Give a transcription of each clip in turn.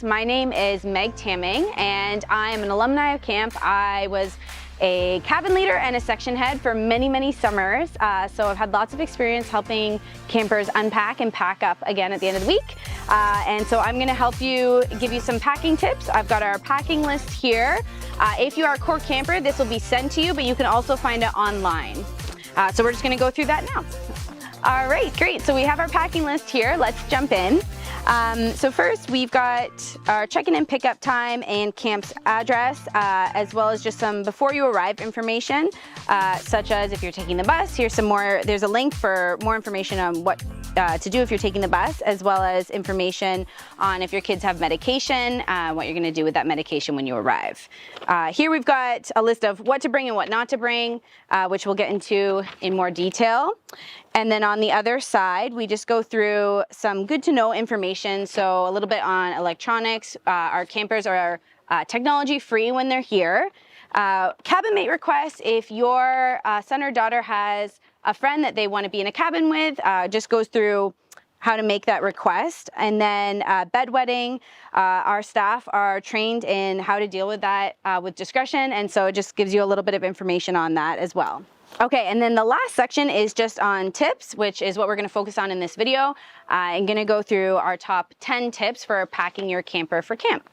My name is Meg Tamming, and I'm an alumni of camp. I was a cabin leader and a section head for many, many summers. So I've had lots of experience helping campers unpack and pack up again at the end of the week. And so I'm gonna help you, give you some packing tips. I've got our packing list here. If you are a core camper, this will be sent to you, but you can also find it online. So we're just gonna go through that now. All right, great. So we have our packing list here. Let's jump in. So first we've got our check-in and pickup time and camp's address, as well as just some before you arrive information, such as if you're taking the bus. Here's some more, there's a link for more information on what to do if you're taking the bus, as well as information on if your kids have medication, what you're gonna do with that medication when you arrive. Here we've got a list of what to bring and what not to bring, which we'll get into in more detail. And then on the other side, we just go through some good to know information. So a little bit on electronics. Our campers are technology free when they're here. Cabin mate requests: if your son or daughter has a friend that they want to be in a cabin with, just goes through how to make that request. And then bedwetting, our staff are trained in how to deal with that with discretion. And so it just gives you a little bit of information on that as well. Okay, and then the last section is just on tips, which is what we're going to focus on in this video. I'm going to go through our top 10 tips for packing your camper for camp.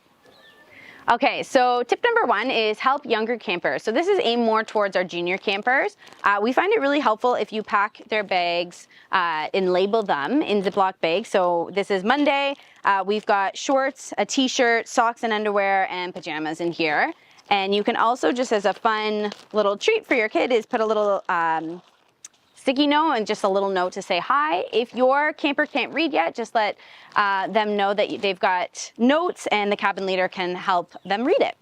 Okay, so tip number 1 is help younger campers. So this is aimed more towards our junior campers. We find it really helpful if you pack their bags and label them in Ziploc bags. So this is Monday. We've got shorts, a t-shirt, socks and underwear, and pajamas in here. And you can also, just as a fun little treat for your kid, is put a little sticky note and just a little note to say hi. If your camper can't read yet, just let them know that they've got notes and the cabin leader can help them read it.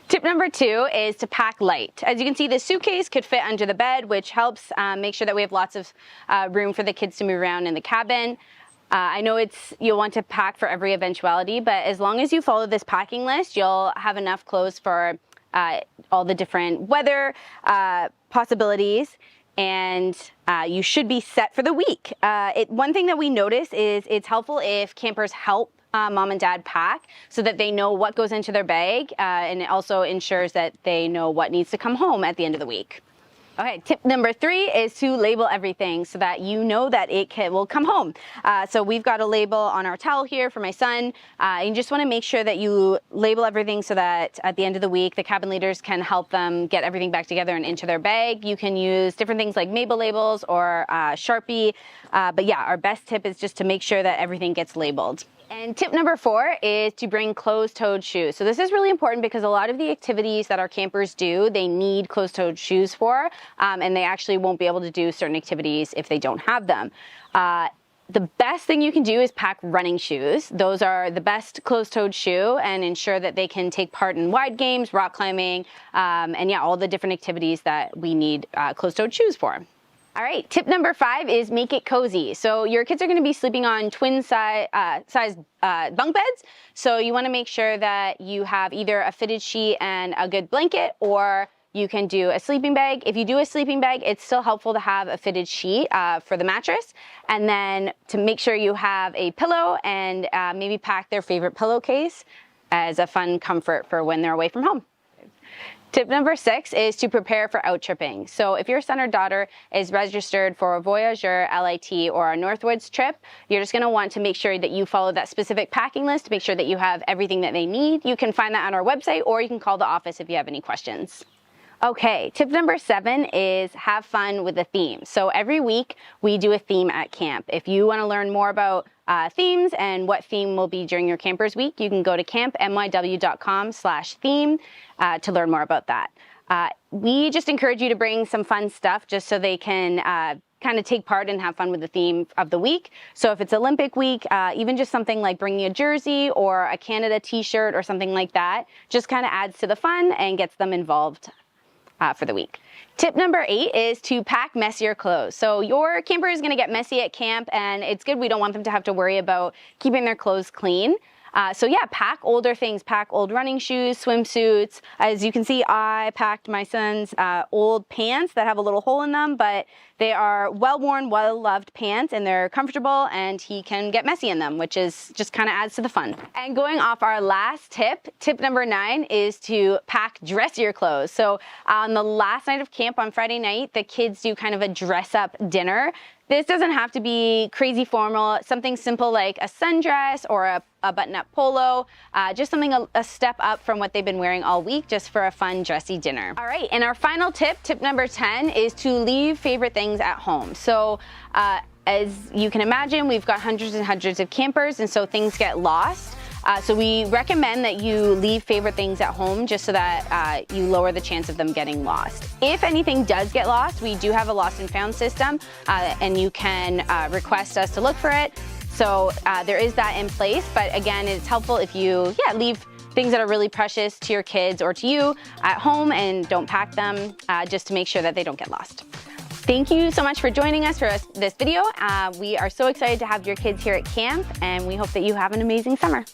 Tip number 2 is to pack light. As you can see, this suitcase could fit under the bed, which helps make sure that we have lots of room for the kids to move around in the cabin. I know you'll want to pack for every eventuality, but as long as you follow this packing list, you'll have enough clothes for all the different weather possibilities, and you should be set for the week. One thing that we notice is it's helpful if campers help mom and dad pack so that they know what goes into their bag, and it also ensures that they know what needs to come home at the end of the week. Okay, tip number 3 is to label everything so that you know that it will come home. So we've got a label on our towel here for my son. You just want to make sure that you label everything so that at the end of the week, the cabin leaders can help them get everything back together and into their bag. You can use different things like Mabel labels or Sharpie. But yeah, our best tip is just to make sure that everything gets labeled. And tip number 4 is to bring closed-toed shoes. So this is really important because a lot of the activities that our campers do, they need closed-toed shoes for, and they actually won't be able to do certain activities if they don't have them. The best thing you can do is pack running shoes. Those are the best closed-toed shoe, and ensure that they can take part in wide games, rock climbing, and yeah, all the different activities that we need closed-toed shoes for. All right, tip number 5 is make it cozy. So your kids are going to be sleeping on twin size bunk beds. So you want to make sure that you have either a fitted sheet and a good blanket, or you can do a sleeping bag. If you do a sleeping bag, it's still helpful to have a fitted sheet for the mattress. And then to make sure you have a pillow, and maybe pack their favorite pillowcase as a fun comfort for when they're away from home. Tip number 6 is to prepare for out-tripping. So if your son or daughter is registered for a Voyageur, LIT, or a Northwoods trip, you're just going to want to make sure that you follow that specific packing list to make sure that you have everything that they need. You can find that on our website, or you can call the office if you have any questions. Okay, tip number 7 is have fun with a theme. So every week we do a theme at camp. If you want to learn more about themes and what theme will be during your campers week, you can go to campnyw.com/theme to learn more about that. We just encourage you to bring some fun stuff just so they can kind of take part and have fun with the theme of the week. So if it's Olympic week, even just something like bringing a jersey or a Canada t-shirt or something like that just kind of adds to the fun and gets them involved for the week. Tip number 8 is to pack messier clothes. So your camper is going to get messy at camp, and it's good. We don't want them to have to worry about keeping their clothes clean. So yeah, pack older things, pack old running shoes, swimsuits. As you can see, I packed my son's old pants that have a little hole in them, but they are well-worn, well-loved pants, and they're comfortable, and he can get messy in them, which is just kind of adds to the fun. And going off our last tip, tip number 9 is to pack dressier clothes. So on the last night of camp on Friday night, the kids do kind of a dress-up dinner. This doesn't have to be crazy formal, something simple like a sundress or a button-up polo, just something a step up from what they've been wearing all week, just for a fun, dressy dinner. All right, and our final tip, tip number 10, is to leave favorite things at home. So as you can imagine, we've got hundreds and hundreds of campers, and so things get lost. So we recommend that you leave favorite things at home just so that you lower the chance of them getting lost. If anything does get lost, we do have a lost and found system, and you can request us to look for it. So there is that in place, but again, it's helpful if you leave things that are really precious to your kids or to you at home and don't pack them, just to make sure that they don't get lost. Thank you so much for joining us for this video. We are so excited to have your kids here at camp, and we hope that you have an amazing summer.